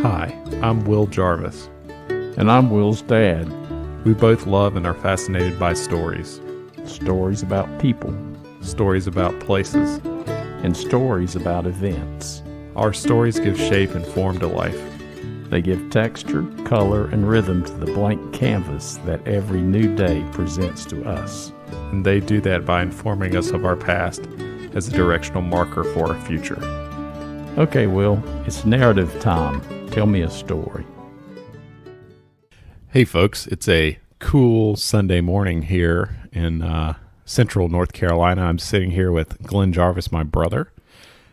Hi, I'm Will Jarvis. And I'm Will's dad. We both love and are fascinated by stories. Stories about people. Stories about places. And stories about events. Our stories give shape and form to life. They give texture, color, and rhythm to the blank canvas that every new day presents to us. And they do that by informing us of our past as a directional marker for our future. Okay, Will, it's narrative time. Tell me a story. Hey folks, it's a cool Sunday morning here in central North Carolina. I'm sitting here with Glenn Jarvis, my brother,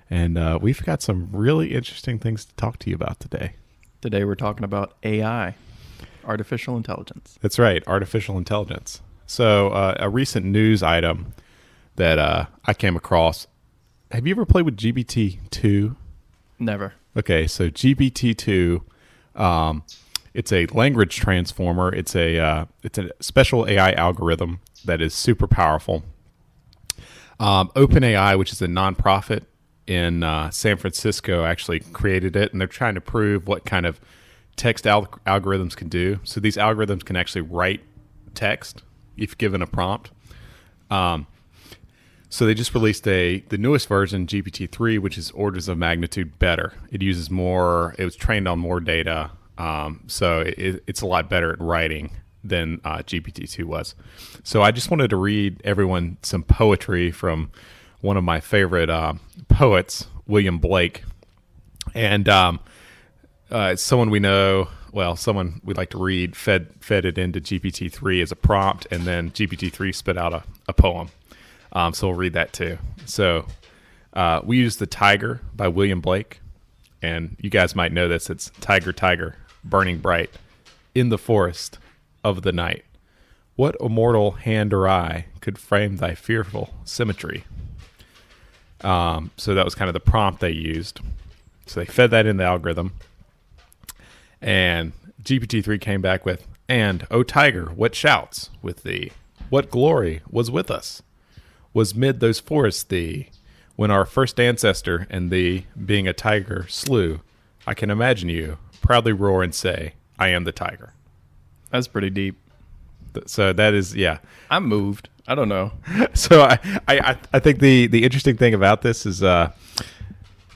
and we've got some really interesting things to talk to you about today. Today we're talking about AI, artificial intelligence. That's right, artificial intelligence. So a recent news item that I came across. Have you ever played with GPT-2? Never. Okay, so GPT-2, it's a language transformer. It's a special AI algorithm that is super powerful. OpenAI, which is a nonprofit in San Francisco, actually created it, and they're trying to prove what kind of text algorithms can do. So these algorithms can actually write text if given a prompt. So they just released the newest version, GPT-3, which is orders of magnitude better. It uses more. It was trained on more data, so it's a lot better at writing than GPT-2 was. So I just wanted to read everyone some poetry from one of my favorite poets, William Blake, and it's someone we know. Well, someone we like to read fed it into GPT-3 as a prompt, and then GPT-3 spit out a poem. So we'll read that too. So we use The Tiger by William Blake. And you guys might know this. It's Tiger, tiger, burning bright in the forest of the night. What immortal hand or eye could frame thy fearful symmetry? So that was kind of the prompt they used. So they fed that in the algorithm. And GPT-3 came back with, "And, O tiger, what shouts with thee? What glory was with us? Was mid those forests thee, when our first ancestor and thee, being a tiger, slew. I can imagine you proudly roar and say, I am the tiger." That's pretty deep. So that is, yeah. I'm moved. I don't know. So I think the interesting thing about this is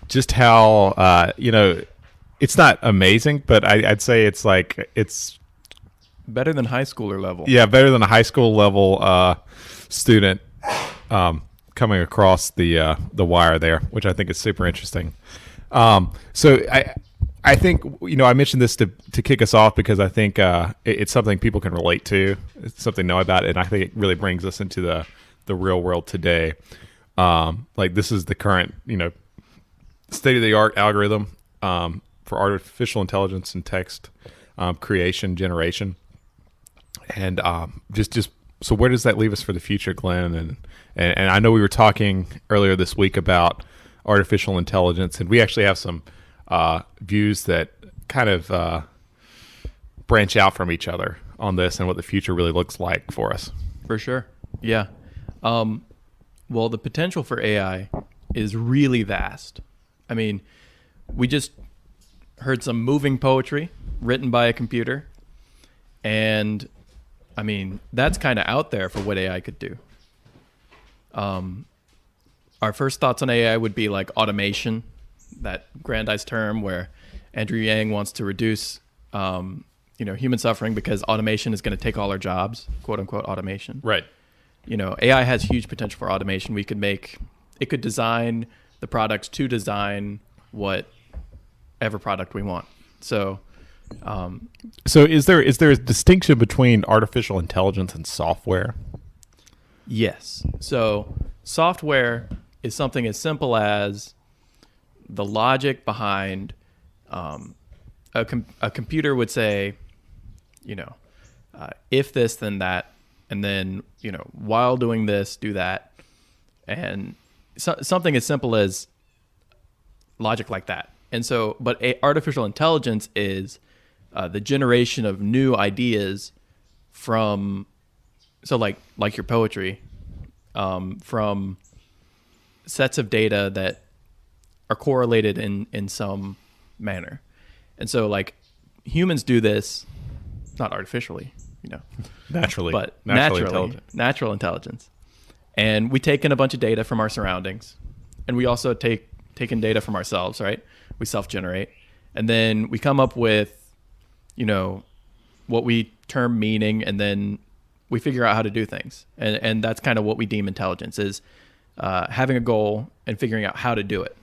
just how, it's not amazing, but I'd say it's Better than high schooler level. Yeah, better than a high school level student coming across the wire there, which I think is super interesting. So I think, I mentioned this to kick us off because I think it's something people can relate to. It's something to know about, and I think it really brings us into the real world today. Like this is the current, state of the art algorithm for artificial intelligence and text creation generation, and just. So where does that leave us for the future, Glenn? And I know we were talking earlier this week about artificial intelligence, and we actually have some views that kind of branch out from each other on this and what the future really looks like for us. For sure. Yeah. Well, the potential for AI is really vast. I mean, we just heard some moving poetry written by a computer, and I mean, that's kind of out there for what AI could do. Our first thoughts on AI would be like automation, that grandized term where Andrew Yang wants to reduce, human suffering because automation is going to take all our jobs, quote unquote automation. Right. AI has huge potential for automation. It could design the products to design whatever product we want. So is there a distinction between artificial intelligence and software? Yes. So software is something as simple as the logic behind a computer would say, if this, then that, and then, while doing this, do that. And something as simple as logic like that. And so, but artificial intelligence is the generation of new ideas from, so like your poetry, from sets of data that are correlated in some manner. And so like humans do this, not artificially, Naturally. but Intelligent. natural intelligence. And we take in a bunch of data from our surroundings, and we also take in data from ourselves, right? We self-generate, and then we come up with, what we term meaning, and then we figure out how to do things. And that's kind of what we deem intelligence is, having a goal and figuring out how to do it.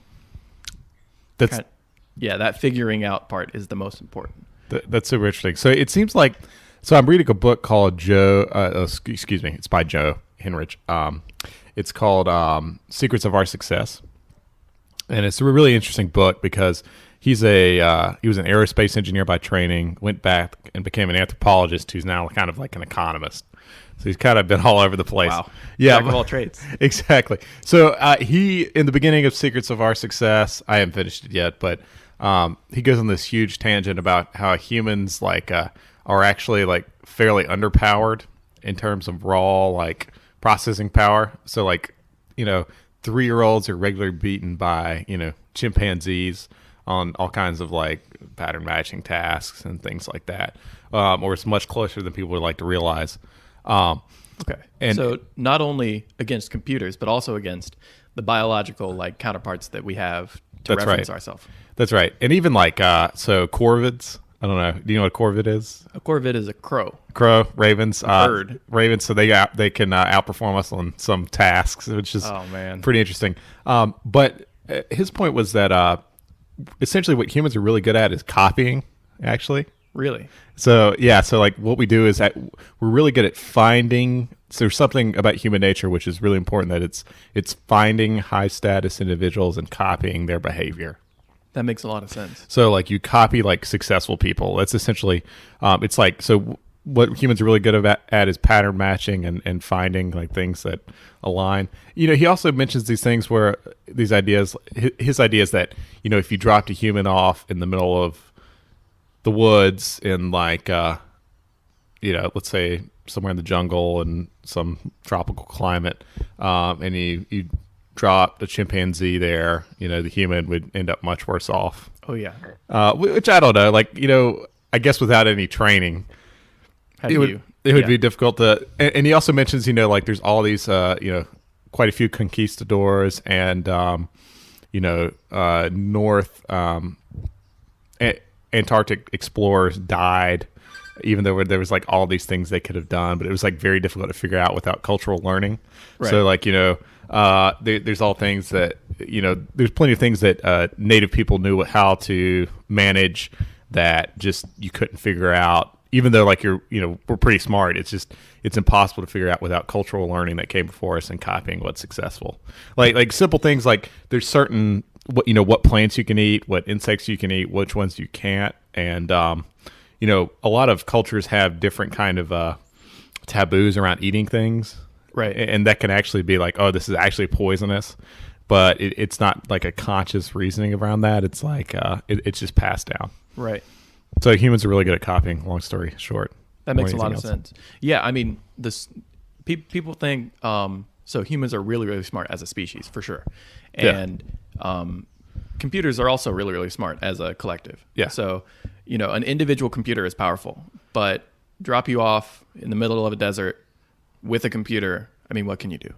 That figuring out part is the most important. That's super interesting. So it seems like, I'm reading a book called it's by Joe Henrich. It's called Secrets of Our Success. And it's a really interesting book because he was an aerospace engineer by training, went back and became an anthropologist who's now kind of like an economist. So he's kind of been all over the place. Wow. Yeah. Jack of all trades. Exactly. So he, in the beginning of Secrets of Our Success, I haven't finished it yet, but he goes on this huge tangent about how humans are actually like fairly underpowered in terms of raw like processing power. So 3-year-olds are regularly beaten by, chimpanzees on all kinds of like pattern matching tasks and things like that. Or it's much closer than people would like to realize. Okay. And so not only against computers, but also against the biological like counterparts that we have to reference ourselves. That's right. And even like, corvids, I don't know. Do you know what a corvid is? A corvid is a crow. Ravens. Bird. Ravens, so they can outperform us on some tasks, which is pretty interesting. But his point was that essentially what humans are really good at is copying, actually. Really? So, yeah. So, like, what we do is that we're really good at finding. So there's something about human nature which is really important, that it's finding high-status individuals and copying their behavior. That makes a lot of sense. So, like, you copy, like, successful people. That's essentially, it's like, so what humans are really good at is pattern matching and finding, like, things that align. He also mentions these things where these ideas, his idea is that, if you dropped a human off in the middle of the woods in, like, let's say somewhere in the jungle in some tropical climate, and you dropped a chimpanzee there, the human would end up much worse off. Oh yeah. Which I don't know, like, I guess without any training, it would be difficult to. And he also mentions, like, there's all these, quite a few conquistadors and, North Antarctic explorers died, even though there was like all these things they could have done, but it was like very difficult to figure out without cultural learning. Right. So like, there's all things that, there's plenty of things that native people knew how to manage that just you couldn't figure out, even though like we're pretty smart. It's impossible to figure out without cultural learning that came before us and copying what's successful. Like simple things like there's certain what plants you can eat, what insects you can eat, which ones you can't, and a lot of cultures have different kind of taboos around eating things. Right. And that can actually be like, oh, this is actually poisonous, but it's not like a conscious reasoning around that. It's like it's just passed down. Right. So humans are really good at copying, long story short. That makes a lot of sense. Yeah, I mean, people think so humans are really, really smart as a species, for sure. And computers are also really, really smart as a collective. Yeah. So, an individual computer is powerful, but drop you off in the middle of a desert with a computer, I mean, what can you do?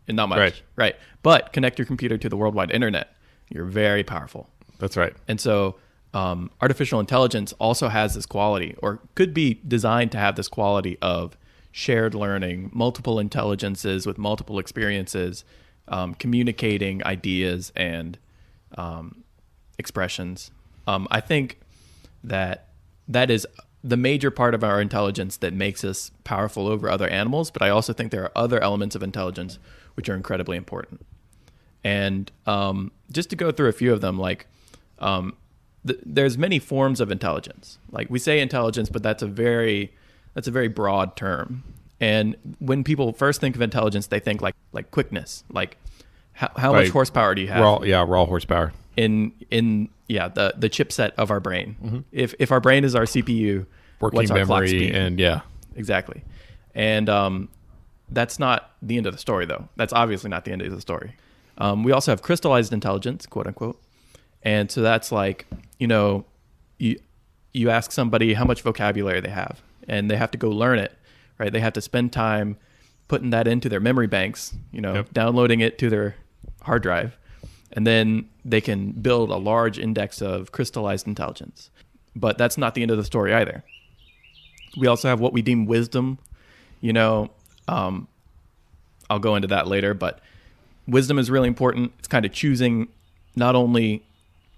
And not much. Right. But connect your computer to the worldwide internet. You're very powerful. That's right. And so artificial intelligence also has this quality, or could be designed to have this quality of shared learning, multiple intelligences with multiple experiences, communicating ideas and expressions. I think that is the major part of our intelligence that makes us powerful over other animals, but I also think there are other elements of intelligence which are incredibly important. And just to go through a few of them, like there's many forms of intelligence. Like we say intelligence, but that's a very broad term. And when people first think of intelligence, they think like quickness, like how much horsepower do you have? Raw horsepower. In the chipset of our brain. Mm-hmm. If our brain is our CPU, working what's our memory clock speed? And exactly. And that's not the end of the story, though. That's obviously not the end of the story. We also have crystallized intelligence, quote unquote. And so that's like, you ask somebody how much vocabulary they have, and they have to go learn it, right? They have to spend time putting that into their memory banks, downloading it to their hard drive, and then they can build a large index of crystallized intelligence. But that's not the end of the story either. We also have what we deem wisdom. I'll go into that later, but wisdom is really important. It's kind of choosing not only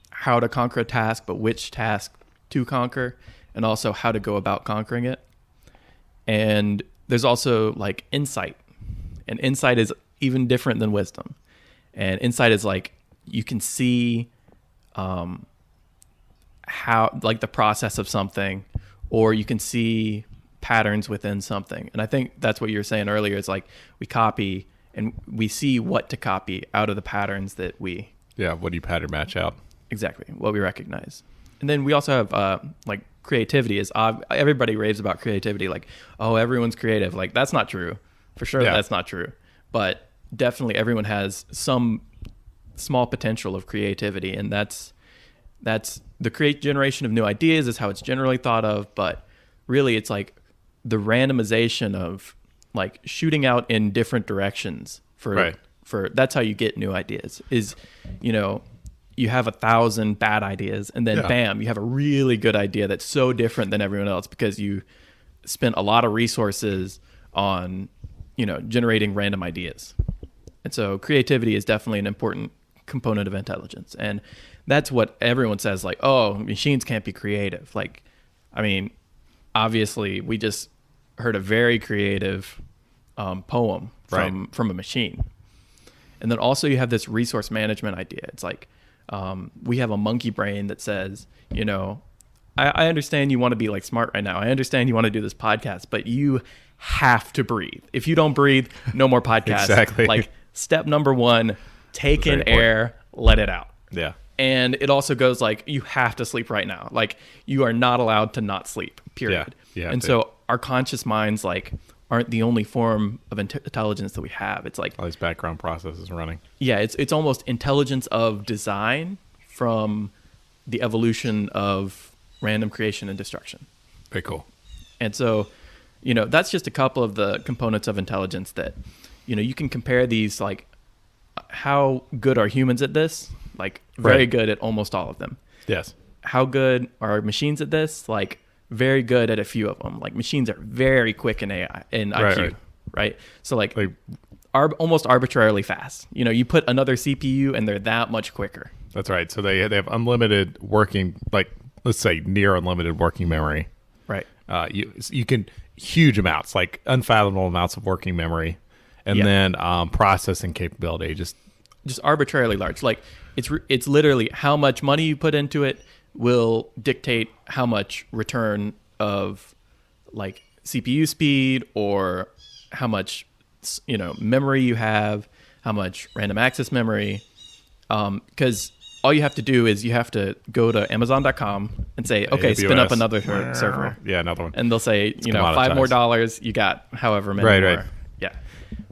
how to conquer a task, but which task to conquer, and also how to go about conquering it. And there's also like insight. And insight is even different than wisdom. And insight is like you can see how, like, the process of something, or you can see patterns within something. And I think that's what you were saying earlier. It's like we copy and we see what to copy out of the patterns that we... Yeah, what do you pattern match out? Exactly, what we recognize. And then we also have like creativity. Everybody raves about creativity, like, oh, everyone's creative. Like, that's not true. For sure, that's not true. But definitely everyone has some small potential of creativity, and that's the generation of new ideas is how it's generally thought of. But really, it's like the randomization of like shooting out in different directions for that's how you get new ideas. Is you have 1,000 bad ideas, and then bam, you have a really good idea that's so different than everyone else because you spent a lot of resources on generating random ideas. And so creativity is definitely an important component of intelligence. And that's what everyone says, like, oh, machines can't be creative. Like, I mean, obviously we just heard a very creative poem from a machine. And then also you have this resource management idea. It's like, we have a monkey brain that says, I understand you want to be like smart right now. I understand you want to do this podcast, but you have to breathe. If you don't breathe, no more podcasts. Exactly. Like, step number 1, take in air, let it out. Yeah. And it also goes like, you have to sleep right now. Like, you are not allowed to not sleep, period. Yeah. And so our conscious minds, like, aren't the only form of intelligence that we have. It's like all these background processes running. Yeah, it's almost intelligence of design from the evolution of random creation and destruction. Very cool. And so, that's just a couple of the components of intelligence that, you can compare these, like, how good are humans at this? Like, very good at almost all of them. Yes. How good are machines at this? Like, very good at a few of them. Like, machines are very quick in AI in IQ, right? So like almost arbitrarily fast. You put another CPU and they're that much quicker. That's right. So they have unlimited working, like, let's say near unlimited working memory. Right. You can huge amounts, like unfathomable amounts of working memory, and then processing capability. Just arbitrarily large. Like, it's literally how much money you put into it will dictate how much return of, like, CPU speed, or how much memory you have, how much random access memory. Because all you have to do is you have to go to Amazon.com and say, okay, spin up another server. Yeah, another one. And they'll say, $5 more, you got however many more. Right. Yeah.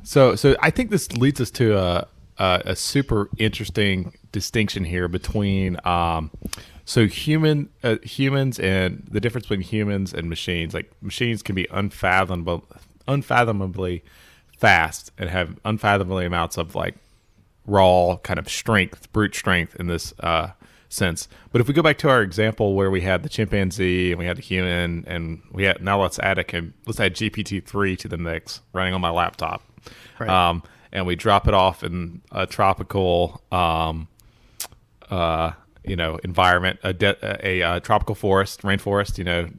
So I think this leads us to a super interesting distinction here between humans and the difference between humans and machines. Like, machines can be unfathomably fast and have unfathomably amounts of, like, raw kind of strength, brute strength in this sense. But if we go back to our example where we had the chimpanzee and we had the human, and now let's add GPT-3 to the mix running on my laptop. Right. And we drop it off in a tropical environment, a tropical forest, rainforest,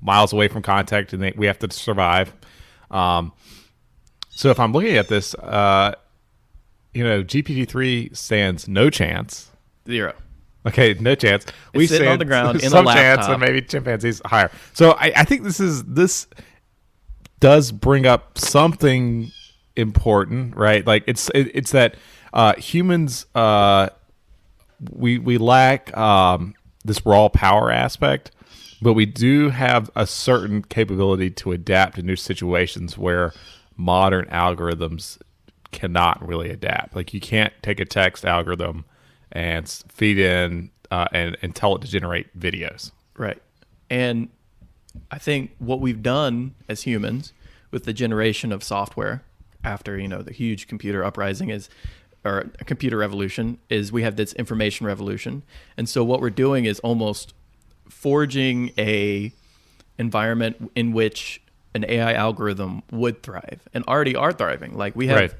miles away from contact, and we have to survive. So if I'm looking at this, GPT-3 stands no chance. 0. Okay, no chance. We stand on the ground in a some laptop. chance, and maybe chimpanzees higher. So I think this does bring up something important, right? Like, it's that humans we lack this raw power aspect, but we do have a certain capability to adapt to new situations where modern algorithms cannot really adapt. Like, you can't take a text algorithm and feed in and tell it to generate videos. Right. And I think what we've done as humans with the generation of software after, the huge computer uprising or computer revolution is we have this information revolution. And so what we're doing is almost forging a environment in which an AI algorithm would thrive and already are thriving. Like we have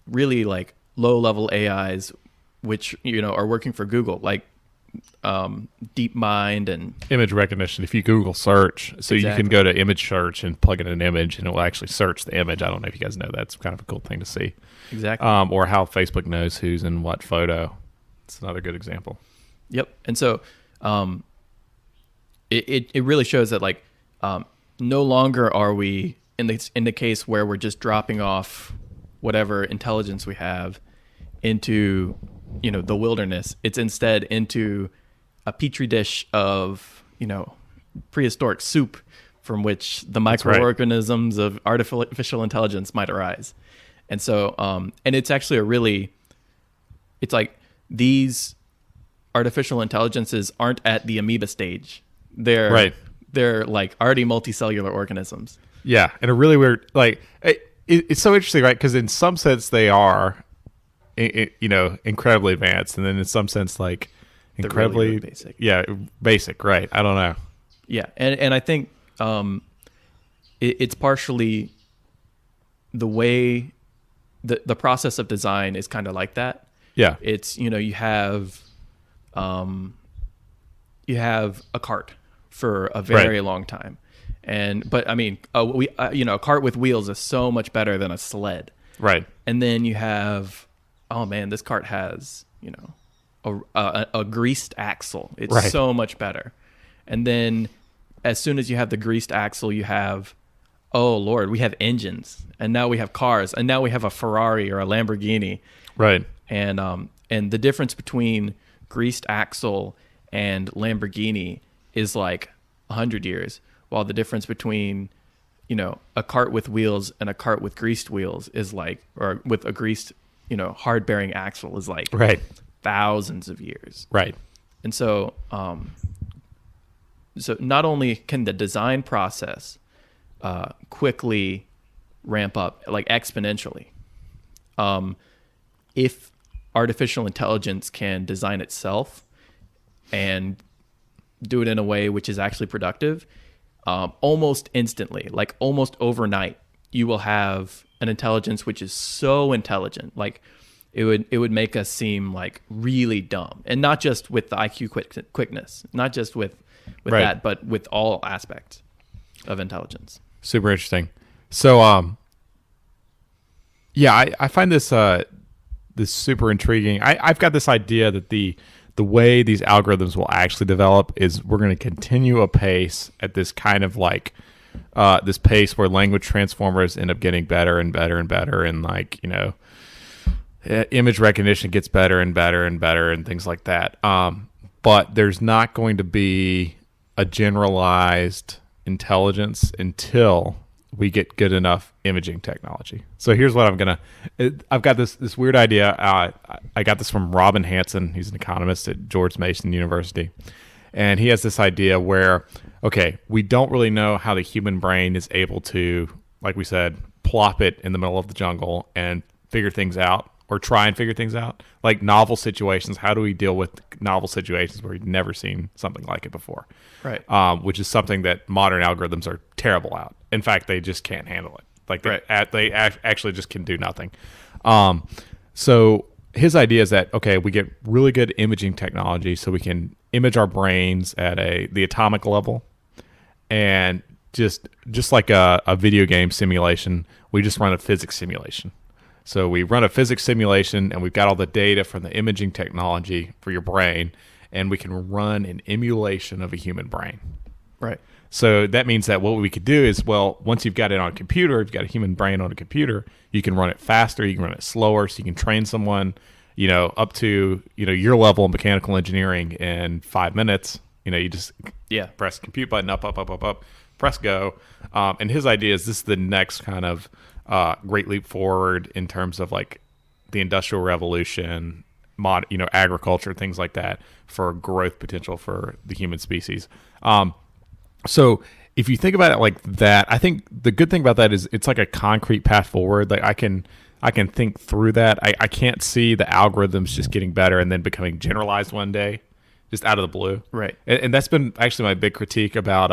really like low level AIs, which, are working for Google, like DeepMind and image recognition. If you Google search, so you can go to image search and plug in an image and it will actually search the image. I don't know if you guys know that. It's kind of a cool thing to see. Exactly. Or how Facebook knows who's in what photo. It's another good example. Yep. And so it really shows that like no longer are we in the case where we're just dropping off whatever intelligence we have into the wilderness. It's instead into a petri dish of prehistoric soup from which the microorganisms of artificial intelligence might arise. And so and it's actually it's like these artificial intelligences aren't at the amoeba stage. They're like already multicellular organisms. Yeah, and a really weird, like it's so interesting, right? Because in some sense they are, incredibly advanced, and then in some sense like incredibly really basic. Yeah, basic, right? I don't know. Yeah, and I think it's partially the way the process of design is kind of like that. Yeah, it's you have a cart for a very long time. But I mean, a cart with wheels is so much better than a sled. Right. And then you have, oh man, this cart has, a greased axle. It's so much better. And then as soon as you have the greased axle, you have, oh Lord, we have engines, and now we have cars, and now we have a Ferrari or a Lamborghini. Right. And the difference between greased axle and Lamborghini is like 100 years, while the difference between, a cart with wheels and a cart with greased wheels is like, or with a greased, hard bearing axle is like thousands of years. Right. And so, so not only can the design process quickly ramp up, like exponentially, if artificial intelligence can design itself and do it in a way which is actually productive, almost instantly, like almost overnight, you will have an intelligence which is so intelligent, like it would make us seem like really dumb, and not just with the IQ quickness, not just with that, but with all aspects of intelligence. Super interesting. So, I find this super intriguing. I've got this idea that the way these algorithms will actually develop is we're going to continue a pace at this kind of like this pace where language transformers end up getting better and better and better, and like image recognition gets better and better and better and things like that. But there's not going to be a generalized intelligence until we get good enough imaging technology. So here's what I've got this weird idea. I got this from Robin Hanson. He's an economist at George Mason University. And he has this idea where, okay, we don't really know how the human brain is able to, like we said, plop it in the middle of the jungle and figure things out, or try and figure things out. Like novel situations, how do we deal with novel situations where we've never seen something like it before? Right. Which is something that modern algorithms are terrible at. In fact, they just can't handle it. Like they actually just can do nothing. So his idea is that, okay, we get really good imaging technology so we can image our brains at the atomic level, and just like a video game simulation, we just run a physics simulation. So we run a physics simulation, and we've got all the data from the imaging technology for your brain, and we can run an emulation of a human brain. Right. So that means that what we could do is, well, once you've got it on a computer, if you've got a human brain on a computer, you can run it faster, you can run it slower, so you can train someone, up to, your level of mechanical engineering in 5 minutes. You just press compute button, up, press go. And his idea is this is the next kind of great leap forward in terms of like the Industrial Revolution agriculture, things like that, for growth potential for the human species. So if you think about it like that, I think the good thing about that is it's like a concrete path forward. Like I can think through that. I can't see the algorithms just getting better and then becoming generalized one day, just out of the blue. Right. And that's been actually my big critique about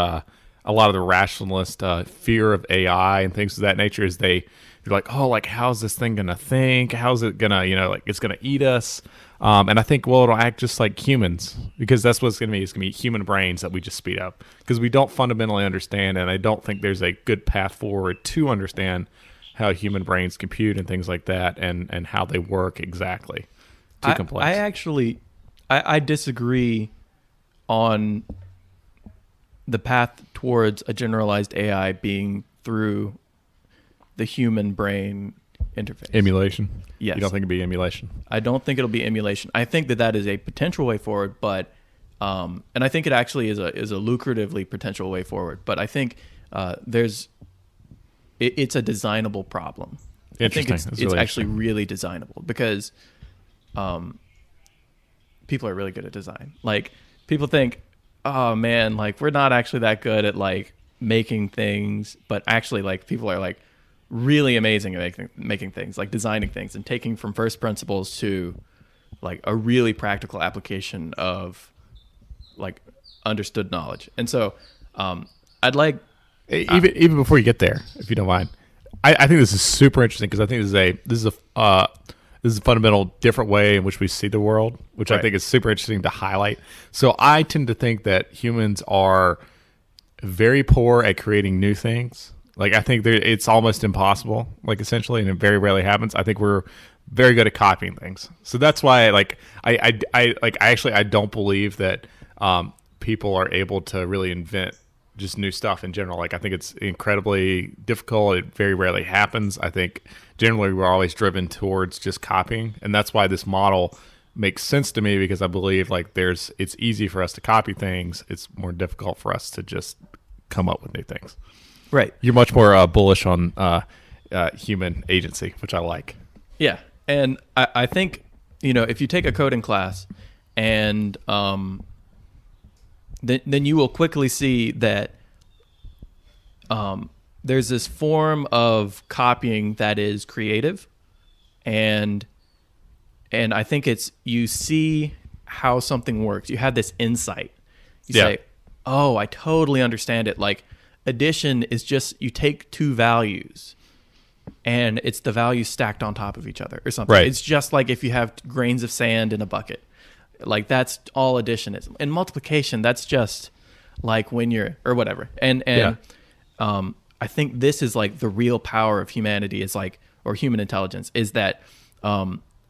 a lot of the rationalist fear of AI and things of that nature is they're like, oh, like how's this thing gonna think? How's it gonna, like it's gonna eat us? And I think, well, it'll act just like humans, because that's what it's gonna be. It's gonna be human brains that we just speed up because we don't fundamentally understand, and I don't think there's a good path forward to understand how human brains compute and things like that, and how they work exactly. Too complex. I actually disagree on the path towards a generalized AI being through the human brain interface. Emulation? Yes. You don't think it'd be emulation? I don't think it'll be emulation. I think that is a potential way forward, but and I think it actually is a lucratively potential way forward. But I think it's a designable problem. I think it's really actually really designable because people are really good at design. Like people think, oh man, like we're not actually that good at like making things, but actually like people are like really amazing at making things, like designing things and taking from first principles to like a really practical application of like understood knowledge. And so I'd like even before you get there, if you don't mind, I think this is super interesting because I think this is a fundamental different way in which we see the world, which Right. I think is super interesting to highlight. So I tend to think that humans are very poor at creating new things. Like I think it's almost impossible, like essentially, and it very rarely happens. I think we're very good at copying things. So that's why I don't believe that people are able to really invent just new stuff in general. Like I think it's incredibly difficult. It very rarely happens. I think generally we're always driven towards just copying, and that's why this model makes sense to me, because I believe like it's easy for us to copy things. It's more difficult for us to just come up with new things. right. You're much more bullish on human agency, which I like. Yeah. And I think, if you take a coding class and then you will quickly see that there's this form of copying that is creative. And I think it's, you see how something works. You have this insight. You say, oh, I totally understand it. Like addition is just, you take two values and it's the values stacked on top of each other or something. Right. It's just like if you have grains of sand in a bucket. Like that's all addition is. And multiplication, that's just like when you're, or whatever. And I think this is like the real power of humanity is like, or human intelligence, is that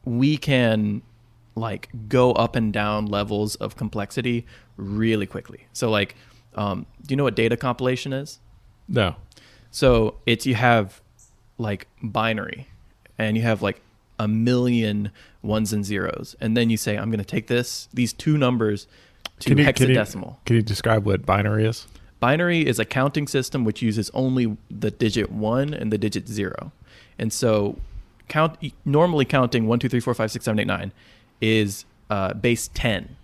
we can like go up and down levels of complexity really quickly. So like, do you know what data compilation is? No. So you have like binary and you have like a million ones and zeros. And then you say, I'm going to take these two numbers to hexadecimal. Can you describe what binary is? Binary is a counting system which uses only the digit 1 and the digit 0. And so normally counting 1, 2, 3, 4, 5, 6, 7, 8, 9 is base 10.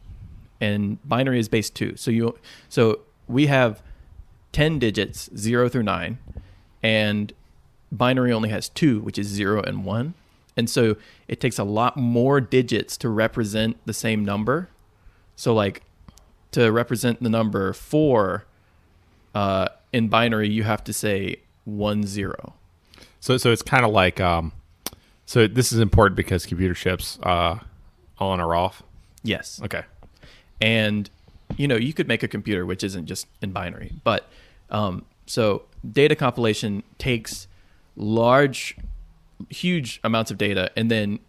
And binary is base 2. So we have 10 digits, 0 through 9, and binary only has 2, which is 0 and 1. And so it takes a lot more digits to represent the same number. So like to represent the number 4 in binary, you have to say 1, 0. So it's kind of like so this is important because computer chips on or off. Yes. Okay. And you could make a computer which isn't just in binary, but so data compilation takes huge amounts of data and then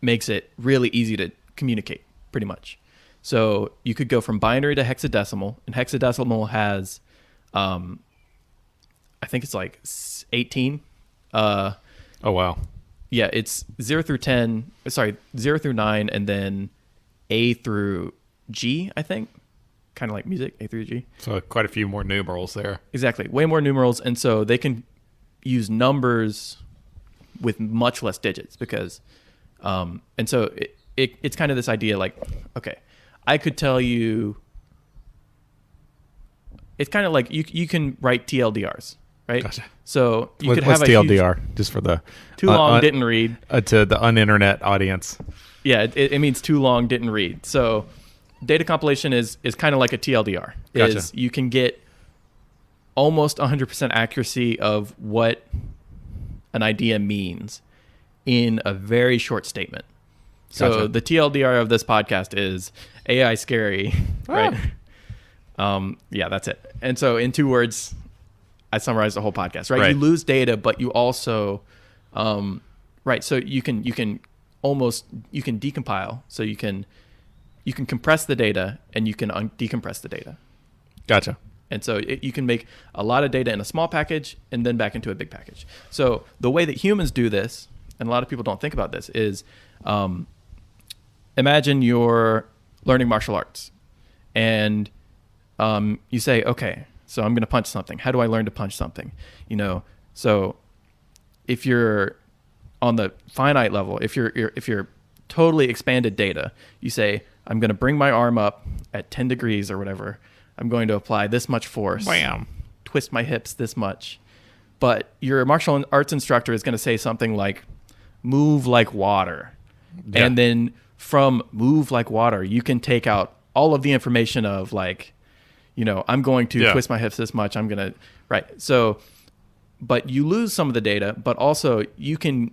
makes it really easy to communicate, pretty much. So you could go from binary to hexadecimal, and hexadecimal has I think it's like 18. Oh wow. Yeah, it's 0 through 9, and then A through G, I think. Kind of like music, A through G. So quite a few more numerals there. Exactly. Way more numerals. And so they can use numbers with much less digits because, and so it's kind of this idea like, okay, I could tell you. It's kind of like you can write TLDRs, right? Gotcha. So you could What's have a TLDR? Just for the too long didn't read. To the uninternet audience. Yeah, it means too long didn't read. So data compilation is kind of like a TLDR. Gotcha. Is you can get almost 100% accuracy of what an idea means in a very short statement. So Gotcha. the TLDR of this podcast is AI scary, right? Yeah, that's it. And so in 2 words, I summarized the whole podcast, right? Right. You lose data, but you also, right. So you can decompile. So you can compress the data and you can decompress the data. Gotcha. And so you can make a lot of data in a small package and then back into a big package. So the way that humans do this, and a lot of people don't think about this, is imagine you're learning martial arts and you say, okay, so I'm going to punch something. How do I learn to punch something? So if you're on the finite level, if you're totally expanded data, you say, I'm going to bring my arm up at 10 degrees or whatever. I'm going to apply this much force. Bam. Twist my hips this much. But your martial arts instructor is going to say something like, move like water. Yeah. And then from move like water, you can take out all of the information of like, I'm going to twist my hips this much. I'm going to, right. So, but you lose some of the data, but also you can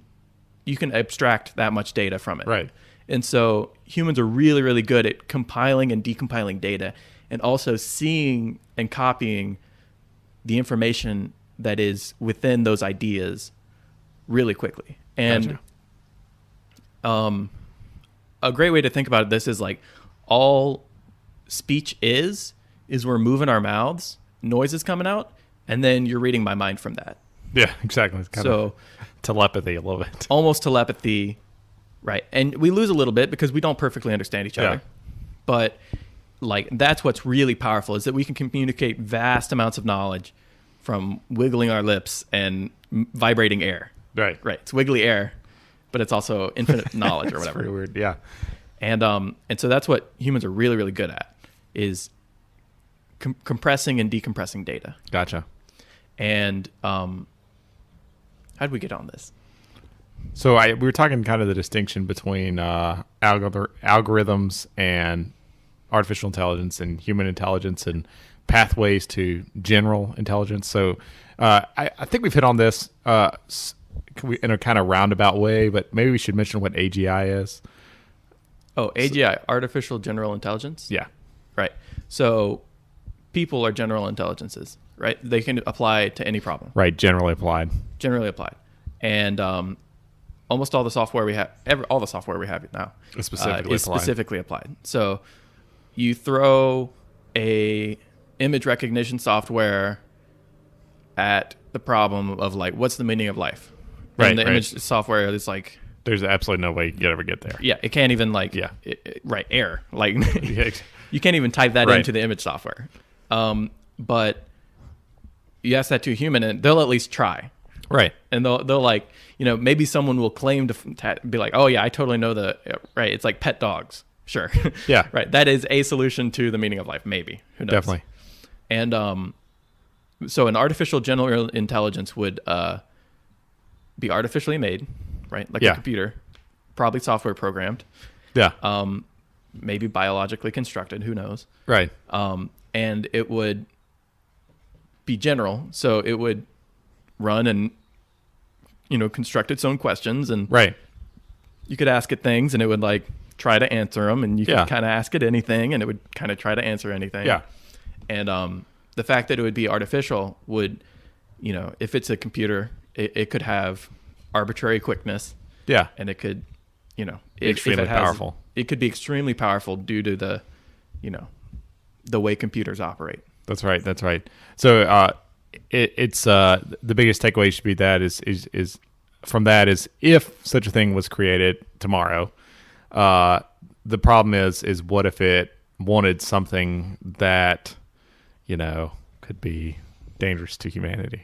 abstract that much data from it. Right. And so humans are really, really good at compiling and decompiling data and also seeing and copying the information that is within those ideas really quickly. And a great way to think about this is like all speech is we're moving our mouths, noise is coming out, and then you're reading my mind from that. Yeah, exactly. It's kind of telepathy a little bit. Almost telepathy, right? And we lose a little bit because we don't perfectly understand each other. But like that's what's really powerful is that we can communicate vast amounts of knowledge from wiggling our lips and vibrating air. Right. Right. It's wiggly air, but it's also infinite knowledge or whatever. Pretty weird. Yeah. And so that's what humans are really, really good at is compressing and decompressing data. Gotcha. And how did we get on this? So we were talking kind of the distinction between algorithms and artificial intelligence and human intelligence and pathways to general intelligence. So I think we've hit on this in a kind of roundabout way, but maybe we should mention what AGI is. Oh, AGI, artificial general intelligence? Yeah. Right. So people are general intelligences, right? They can apply to any problem. Right. Generally applied. Generally applied. And almost all the software we have, all the software we have now Is specifically applied. So you throw a image recognition software at the problem of like, what's the meaning of life? Right. And the image software is like, there's absolutely no way you could ever get there. yeah, it can't even like, right, error. Like, you can't even type that into the image software. But you ask that to a human and they'll at least try. Right. And they'll like, maybe someone will claim to be like, oh yeah, I totally know right. It's like pet dogs. Sure. Yeah. Right. That is a solution to the meaning of life. Maybe. Who knows? Definitely. And so an artificial general intelligence would be artificially made, right? Like a computer, probably software programmed. Yeah. Maybe biologically constructed. Who knows? Right. And it would be general. So it would run and, construct its own questions. And right. you could ask it things and it would like try to answer them. And you could kind of ask it anything and it would kind of try to answer anything. Yeah. And the fact that it would be artificial would, if it's a computer, it could have arbitrary quickness. Yeah. And it could, extremely powerful. It could be extremely powerful due to the, the way computers operate. That's right. That's right. So it's the biggest takeaway should be that is from that is if such a thing was created tomorrow, the problem is what if it wanted something that could be dangerous to humanity.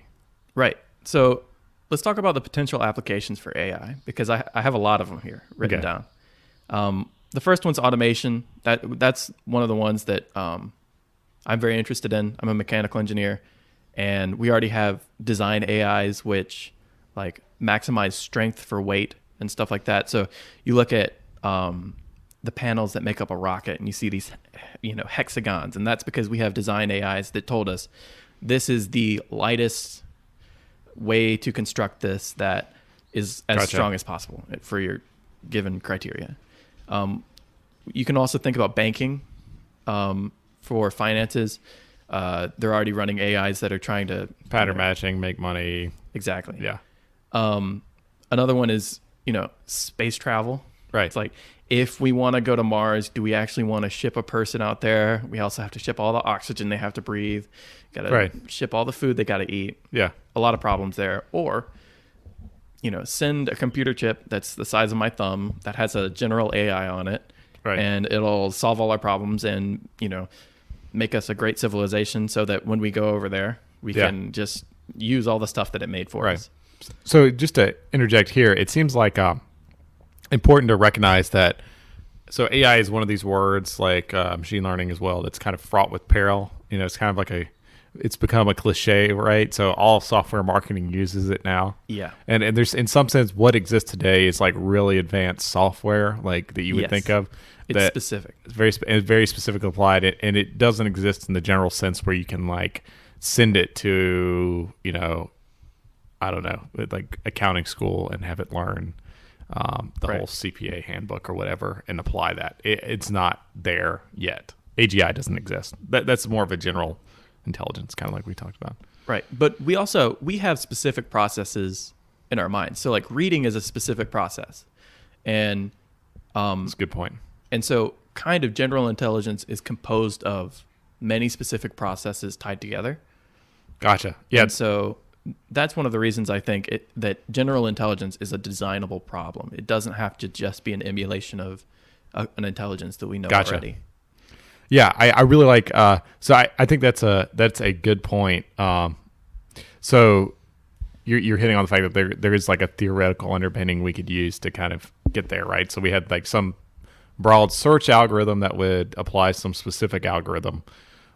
Right. So let's talk about the potential applications for AI because I have a lot of them here written down. The first one's automation. That's one of the ones that I'm very interested in. I'm a mechanical engineer, and we already have design AIs which like maximize strength for weight and stuff like that. So you look at the panels that make up a rocket, and you see these, hexagons, and that's because we have design AIs that told us this is the lightest way to construct this that is as strong as possible for your given criteria. You can also think about banking for finances. They're already running AIs that are trying to pattern matching, make money. Exactly. Yeah. Another one is, space travel. Right. It's like, if we want to go to Mars, do we actually want to ship a person out there? We also have to ship all the oxygen they have to breathe. Got to ship all the food they got to eat. Yeah. A lot of problems there. Or, send a computer chip that's the size of my thumb that has a general AI on it. Right. And it'll solve all our problems and, make us a great civilization so that when we go over there, we can just use all the stuff that it made for us. So just to interject here, it seems like important to recognize that. So AI is one of these words, like machine learning as well, that's kind of fraught with peril. It's kind of like it's become a cliche, right? So all software marketing uses it now. Yeah. And there's, in some sense, what exists today is like really advanced software, like that you would think of. It's specific. It's very specifically applied, and it doesn't exist in the general sense where you can like send it to, I don't know, like accounting school and have it learn the whole CPA handbook or whatever and apply that. It's not there yet. AGI doesn't exist. That's more of a general intelligence, kind of like we talked about. Right. But we have specific processes in our minds. So like reading is a specific process. And that's a good point. And so kind of general intelligence is composed of many specific processes tied together. Gotcha. Yeah. And so that's one of the reasons I think that general intelligence is a designable problem. It doesn't have to just be an emulation of an intelligence that we know already. Yeah, I really like. So I think that's a good point. So you're hitting on the fact that there is like a theoretical underpinning we could use to kind of get there, right? So we had like some broad search algorithm that would apply some specific algorithm,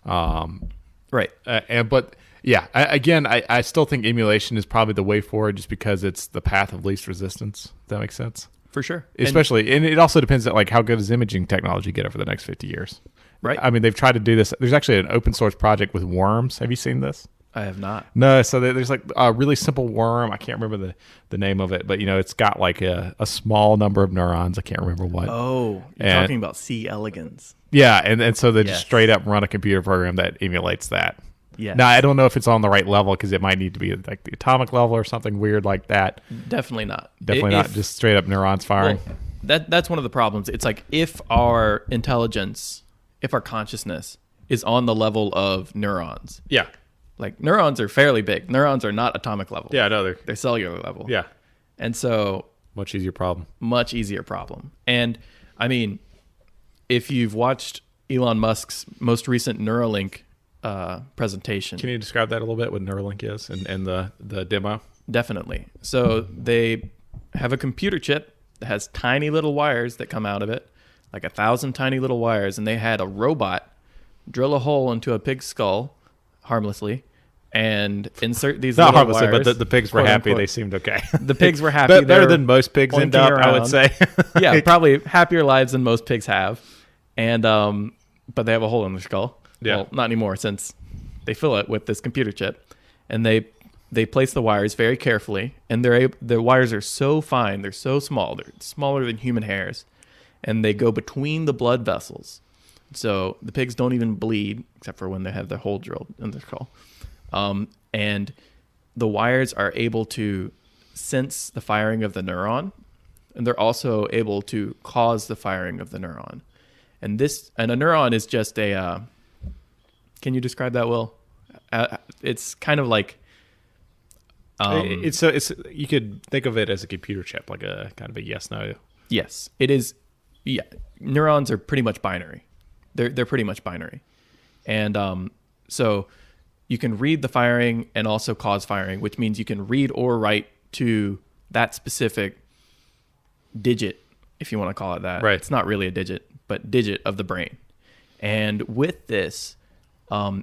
right? But yeah, I still think emulation is probably the way forward, just because it's the path of least resistance. Does that make sense? For sure. Especially, and it also depends on like how good does imaging technology get over the next 50 years. Right. I mean, they've tried to do this. There's actually an open source project with worms. Have you seen this? I have not. No. So there's like a really simple worm. I can't remember the name of it, but it's got like a small number of neurons. I can't remember what. Oh, you're talking about C. elegans. Yeah. And so they just straight up run a computer program that emulates that. Yeah. Now, I don't know if it's on the right level, because it might need to be like the atomic level or something weird like that. Definitely not. Definitely not just straight up neurons firing. Well, that's one of the problems. It's like if our intelligence, if our consciousness is on the level of neurons. Yeah. Like neurons are fairly big. Neurons are not atomic level. Yeah, no, they're cellular level. Yeah. And so much easier problem. And I mean, if you've watched Elon Musk's most recent Neuralink presentation. Can you describe that a little bit, what Neuralink is and the demo? Definitely. So they have a computer chip that has tiny little wires that come out of it, like 1,000 tiny little wires, and they had a robot drill a hole into a pig's skull harmlessly and insert these not little harmlessly, wires, but the pigs were happy. unquote. They seemed okay. The pigs were happy. Better than most pigs end up, I would say. Yeah, probably happier lives than most pigs have. And but they have a hole in their skull. Yeah. Well, not anymore, since they fill it with this computer chip, and they place the wires very carefully, and the wires are so fine, they're so small, they're smaller than human hairs, and they go between the blood vessels, so the pigs don't even bleed except for when they have their hole drilled in their skull. And the wires are able to sense the firing of the neuron, and they're also able to cause the firing of the neuron. And a neuron is just a can you describe that, Will? It's kind of like it's you could think of it as a computer chip, like a kind of a yes/no. Yes, it is. Yeah, neurons are pretty much binary. They're pretty much binary, and so you can read the firing and also cause firing, which means you can read or write to that specific digit if you want to call it that. Right. It's not really a digit, but digit of the brain. And with this,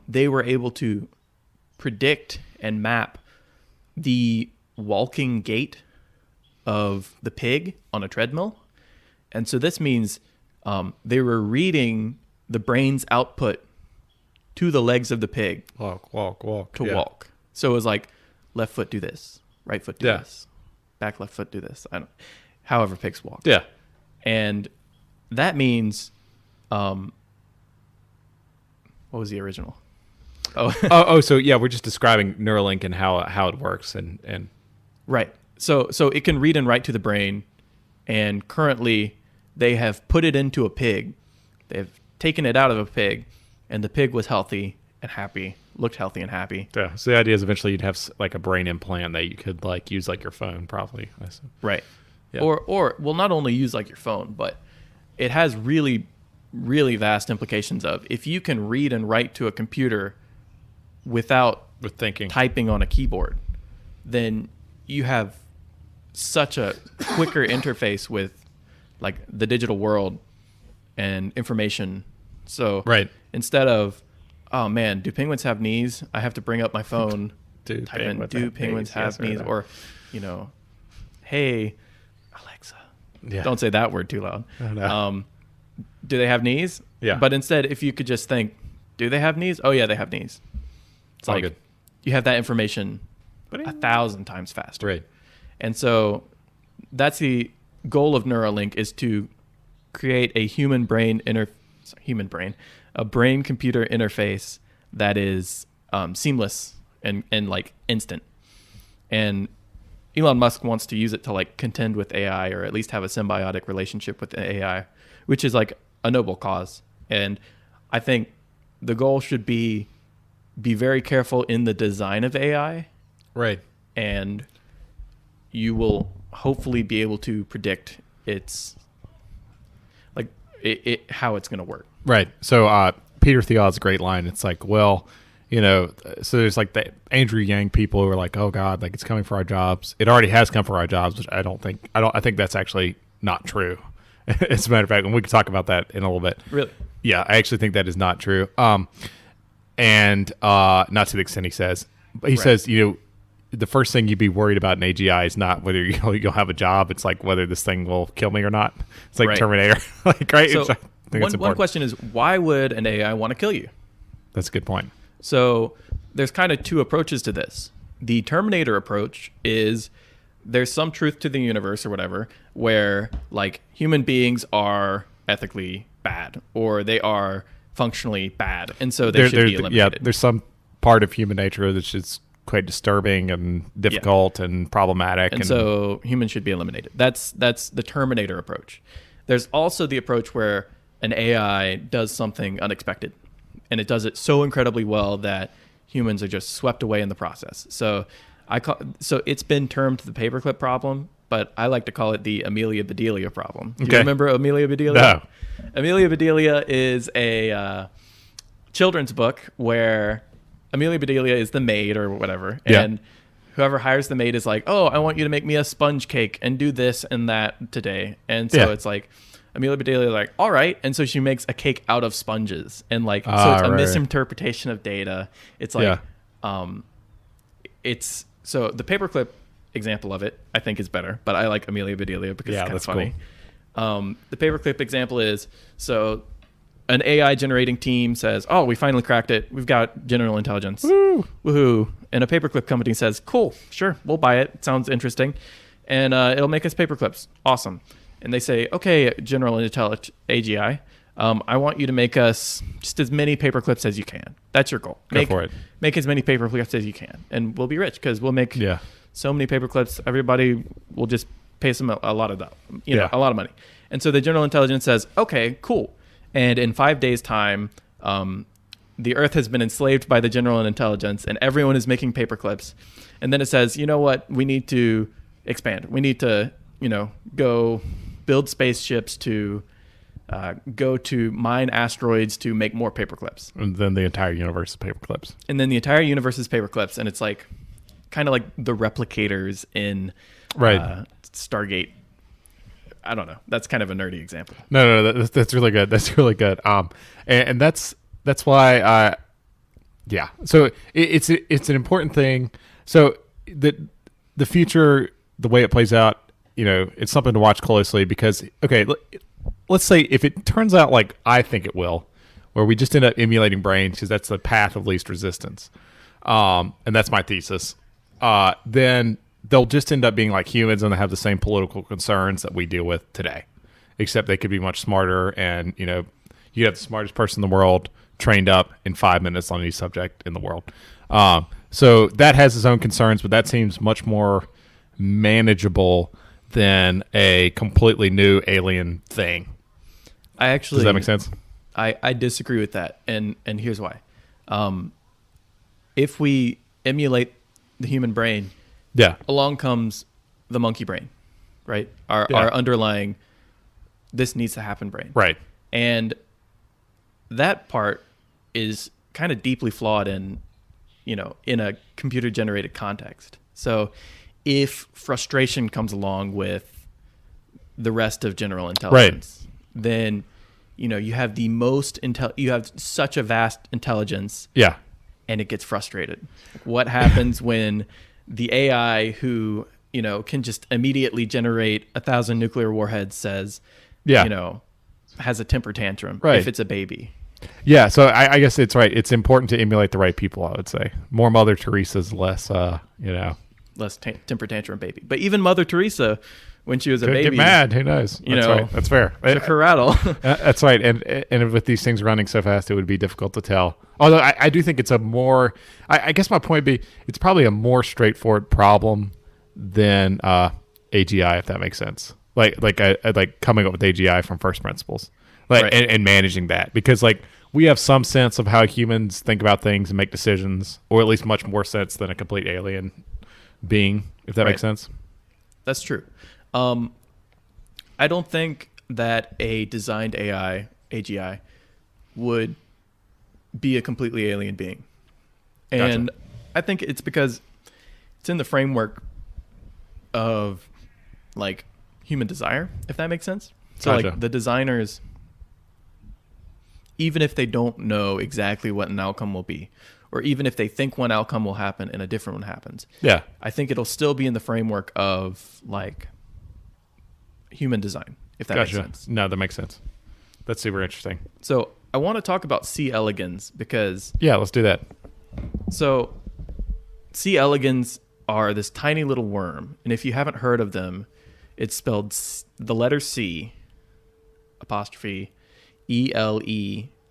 they were able to predict and map the walking gait of the pig on a treadmill. And so this means they were reading the brain's output to the legs of the pig Walk. to walk. So it was like left foot do this, right foot do Yeah. this, back left foot do this. However pigs walk. Yeah. And that means, what was the original? Oh, so yeah, we're just describing Neuralink and how it works and Right. So it can read and write to the brain, and currently they have put it into a pig. They've taken it out of a pig, and the pig was healthy and happy, looked healthy and happy. yeah. So the idea is eventually you'd have like a brain implant that you could like use like your phone, probably. I assume. Right. Yeah. Or well, not only use like your phone, but it has really, really vast implications of if you can read and write to a computer without With thinking. typing on a keyboard, then you have such a quicker interface with like the digital world and information. So Right. instead of, oh man, do penguins have knees? I have to bring up my phone, Do type in, penguins do have penguins knees? have Yes or knees? no? Or, hey, Alexa, Yeah. don't say that word too loud. Oh, no. Do they have knees? Yeah. But instead, if you could just think, do they have knees? Oh yeah, they have knees. It's All like good. you have that information 1,000 times faster. Right. And so that's the goal of Neuralink, is to create a a brain computer interface that is seamless and like instant. And Elon Musk wants to use it to like contend with AI, or at least have a symbiotic relationship with AI, which is like a noble cause. And I think the goal should be very careful in the design of AI, Right. and you will hopefully be able to predict its like how it's going to work. Right. So Peter Thiel has a great line. It's like, well, so there's like the Andrew Yang people who are like, oh God, like it's coming for our jobs. It already has come for our jobs, which I think that's actually not true. As a matter of fact, and we can talk about that in a little bit. Really? Yeah, I actually think that is not true. And not to the extent he says, but he says, the first thing you'd be worried about in AGI is not whether you'll have a job. It's like whether this thing will kill me or not. It's like Right. Terminator. Like, right? So I think it's one important. question is, why would an AI want to kill you? That's a good point. So there's kind of two approaches to this. The Terminator approach is there's some truth to the universe or whatever, where like human beings are ethically bad, or they are functionally bad, and so they should be eliminated. Yeah, there's some part of human nature that's just quite disturbing and difficult and problematic. And so humans should be eliminated. That's the Terminator approach. There's also the approach where an AI does something unexpected, and it does it so incredibly well that humans are just swept away in the process. So it's been termed the Paperclip Problem, but I like to call it the Amelia Bedelia Problem. Do you remember Amelia Bedelia? No. Amelia Bedelia is a children's book where Amelia Bedelia is the maid or whatever, and whoever hires the maid is like, oh, I want you to make me a sponge cake and do this and that today. And so it's like, Amelia Bedelia is like, all right. And so she makes a cake out of sponges. And like, so it's a misinterpretation of data. It's like, so the Paperclip example of it, I think, is better, but I like Amelia Bedelia because it's kind of funny. Cool. The Paperclip example is, so an AI generating team says, oh, we finally cracked it. We've got general intelligence. Woo! Woohoo. And a Paperclip company says, cool, sure, we'll buy it. It sounds interesting. And it'll make us paperclips. Awesome. And they say, okay, general intelligence AGI, I want you to make us just as many paperclips as you can. That's your goal. Go for it. Make as many paperclips as you can. And we'll be rich because we'll make so many paperclips. Everybody will just pay some a lot of that, a lot of money. And so the general intelligence says, okay, cool. And in 5 days' time, the Earth has been enslaved by the general intelligence, and everyone is making paperclips. And then it says, you know what? We need to expand. We need to, go build spaceships to go to mine asteroids to make more paperclips. And then the entire universe is paperclips. And then the entire universe is paperclips, and it's like kind of like the replicators in Stargate. I don't know. That's kind of a nerdy example. No, that's really good. That's really good. And that's why yeah. So it's an important thing. So the future, the way it plays out, it's something to watch closely because okay, let's say if it turns out like I think it will, where we just end up emulating brains because that's the path of least resistance, and that's my thesis. Then they'll just end up being like humans and they have the same political concerns that we deal with today, except they could be much smarter. And you have the smartest person in the world trained up in 5 minutes on any subject in the world. So that has its own concerns, but that seems much more manageable than a completely new alien thing. Does that make sense? I disagree with that, and here's why. If we emulate the human brain, Yeah. along comes the monkey brain, right? Our underlying this needs to happen brain. Right. And that part is kind of deeply flawed in a computer generated context. So if frustration comes along with the rest of general intelligence, then you have you have such a vast intelligence, Yeah. and it gets frustrated. What happens when the AI who can just immediately generate 1,000 nuclear warheads says, has a temper tantrum if it's a baby? Yeah, so I guess it's right. It's important to emulate the right people, I would say. More Mother Teresa's, less, less temper tantrum baby. But even Mother Teresa, when she was a could baby, get mad. Who knows? That's right. That's fair. took her rattle. That's right. And with these things running so fast, it would be difficult to tell. Although I do think it's a more, I guess my point would be, it's probably a more straightforward problem than AGI, if that makes sense. Like coming up with AGI from first principles. Right. And managing that, because like we have some sense of how humans think about things and make decisions, or at least much more sense than a complete alien being, if that makes sense. That's true. I don't think that a designed AI, AGI, would be a completely alien being. And Gotcha. I think it's because it's in the framework of like human desire, if that makes sense. So Gotcha. like the designers, even if they don't know exactly what an outcome will be, or even if they think one outcome will happen and a different one happens, Yeah. I think it'll still be in the framework of like human design, if that makes sense. No, that makes sense. That's super interesting. So I want to talk about C. elegans because Yeah, let's do that. so C. elegans are this tiny little worm, and if you haven't heard of them, it's spelled the letter C apostrophe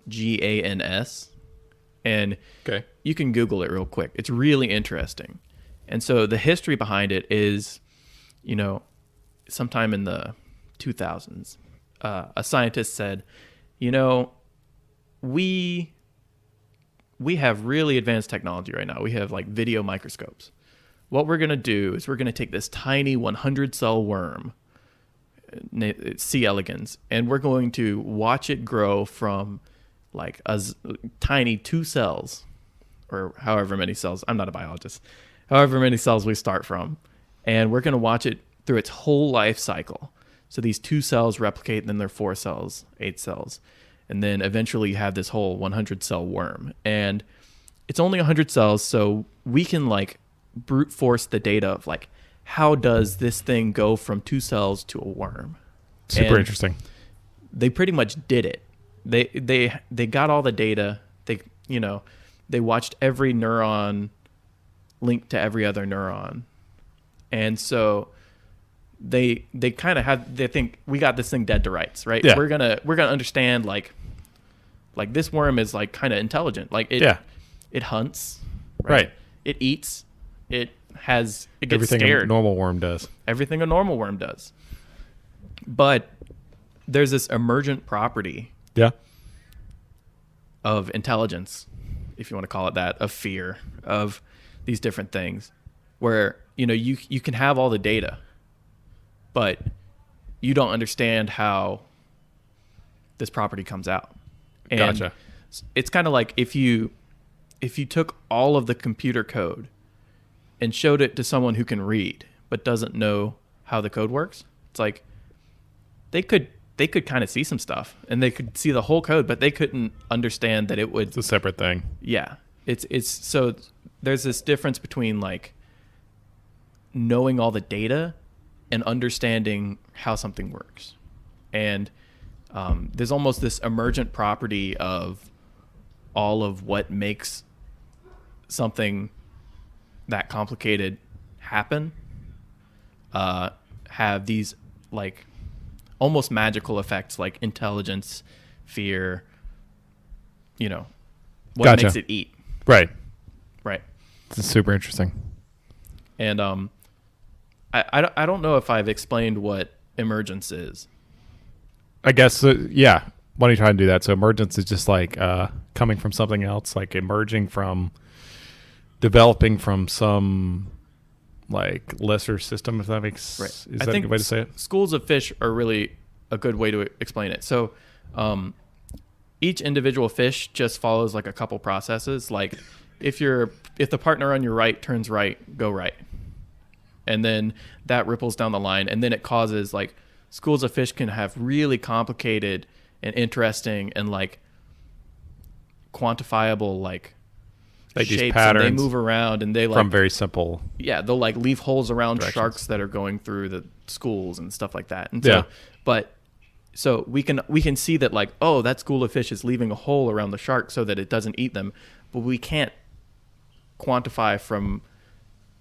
ELEGANS, and Okay. you can Google it real quick. It's really interesting. And so the history behind it is, sometime in the 2000s, a scientist said, we have really advanced technology right now. We have like video microscopes. What we're going to do is we're going to take this tiny 100 cell worm, C. elegans, and we're going to watch it grow from like a tiny 2 cells, or however many cells. I'm not a biologist. However many cells we start from, and we're going to watch it through its whole life cycle. So these 2 cells replicate, and then they're 4 cells, 8 cells, and then eventually you have this whole 100 cell worm. And it's only 100 cells, so we can like brute force the data of like, how does this thing go from 2 cells to a worm? Super And interesting. they pretty much did it. They got all the data. They watched every neuron linked to every other neuron, and so they kind of they think we got this thing dead to rights, right? Yeah. We're gonna understand like this worm is like kind of intelligent. Like it hunts, Right. It eats. It gets Everything scared. a normal worm does. Everything a normal worm does. But there's this emergent property Yeah. of intelligence, if you want to call it that, of fear, of these different things, where you can have all the data, but you don't understand how this property comes out. And Gotcha. it's kind of like if you took all of the computer code and showed it to someone who can read but doesn't know how the code works. It's like they could kind of see some stuff and they could see the whole code, but they couldn't understand that it would. It's a separate thing. Yeah, it's so there's this difference between like knowing all the data and understanding how something works, and there's almost this emergent property of all of what makes something that complicated happen have these like almost magical effects like intelligence, fear, what Gotcha. makes it eat. Right. It's super interesting. And I don't know if I've explained what emergence is. I guess, yeah. Why don't you try and do that? So emergence is just like coming from something else, like emerging from, developing from some like lesser system, if that makes, Right. is that a good way to say it? Schools of fish are really a good way to explain it. So each individual fish just follows like a couple processes. Like if the partner on your right turns right, go right. And then that ripples down the line. And then it causes like schools of fish can have really complicated and interesting and like quantifiable like Like these shapes, patterns and they move around and they like from very simple. yeah, they'll like leave holes around Directions. sharks that are going through the schools and stuff like that. And Yeah. so we can see that like, oh, that school of fish is leaving a hole around the shark so that it doesn't eat them, but we can't quantify from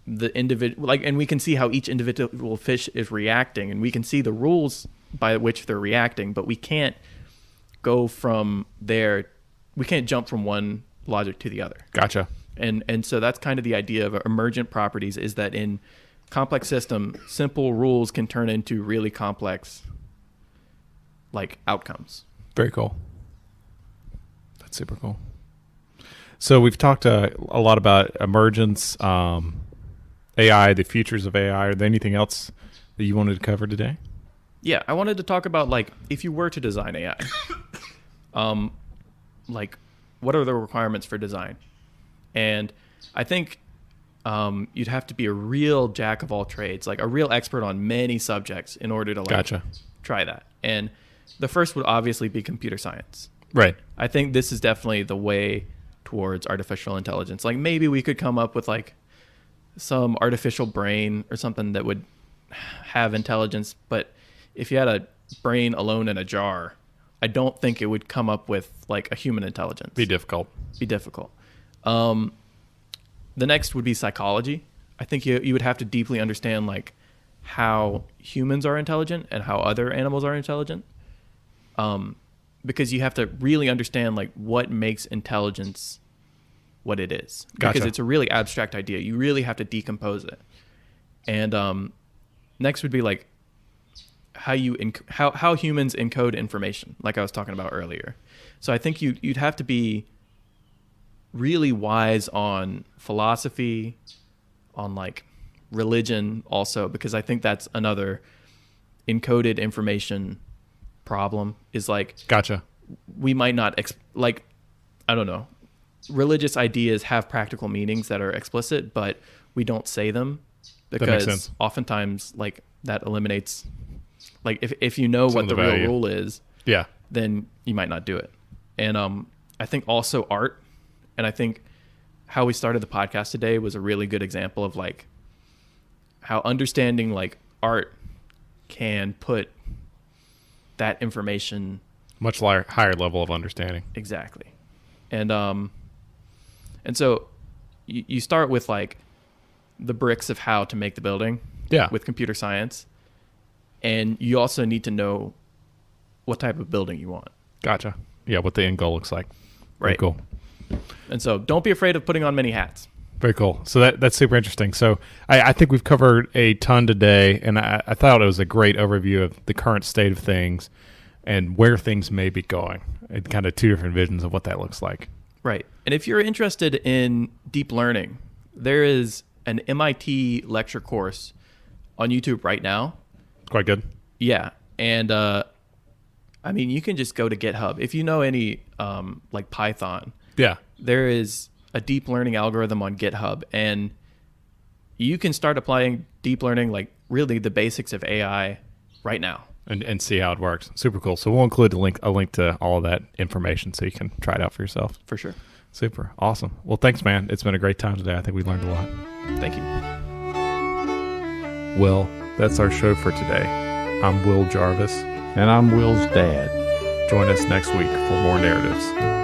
the individual like, and we can see how each individual fish is reacting, and we can see the rules by which they're reacting, but we can't go from there. We can't jump from one logic to the other. Gotcha. And so that's kind of the idea of emergent properties, is that in complex system, simple rules can turn into really complex like outcomes. Very cool. That's super cool. So we've talked a lot about emergence, AI, the futures of AI. Are there anything else that you wanted to cover today? Yeah, I wanted to talk about like if you were to design AI, like what are the requirements for design? And I think you'd have to be a real jack of all trades, like a real expert on many subjects in order to like Gotcha. try that. And the first would obviously be computer science. Right. I think this is definitely the way towards artificial intelligence. Like maybe we could come up with like some artificial brain or something that would have intelligence, but if you had a brain alone in a jar, I don't think it would come up with like a human intelligence. Be difficult. The next would be psychology. I think you would have to deeply understand like how humans are intelligent and how other animals are intelligent. Because you have to really understand like what makes intelligence what it is. Because Gotcha. it's a really abstract idea. You really have to decompose it. And next would be like how humans encode information, like I was talking about earlier. So I think you'd have to be really wise on philosophy, on like religion also, because I think that's another encoded information problem, is like Gotcha. we might not like, I don't know, religious ideas have practical meanings that are explicit, but we don't say them That makes because sense. oftentimes like that eliminates, like if you know Some what of the the real value. rule is, Yeah. then you might not do it. And I think also art, and I think how we started the podcast today was a really good example of like how understanding like art can put that information Much higher level of understanding. exactly. And so you start with like the bricks of how to make the building Yeah. with computer science, and you also need to know what type of building you want. Gotcha. Yeah, what the end goal looks like. Very Right. cool. And so don't be afraid of putting on many hats. Very cool. So that's super interesting. So I think we've covered a ton today, and I thought it was a great overview of the current state of things and where things may be going, and kind of two different visions of what that looks like. Right. And if you're interested in deep learning, there is an MIT lecture course on YouTube right now. Quite good. Yeah. And I mean, you can just go to GitHub. If you know any like Python, Yeah. there is a deep learning algorithm on GitHub, and you can start applying deep learning, like really the basics of AI right now. and see how it works. Super cool. So we'll include a link to all of that information so you can try it out for yourself. For sure. Super. Awesome. Well, thanks, man. It's been a great time today. I think we learned a lot. Thank you. Well, that's our show for today. I'm Will Jarvis. And I'm Will's dad. Join us next week for more narratives.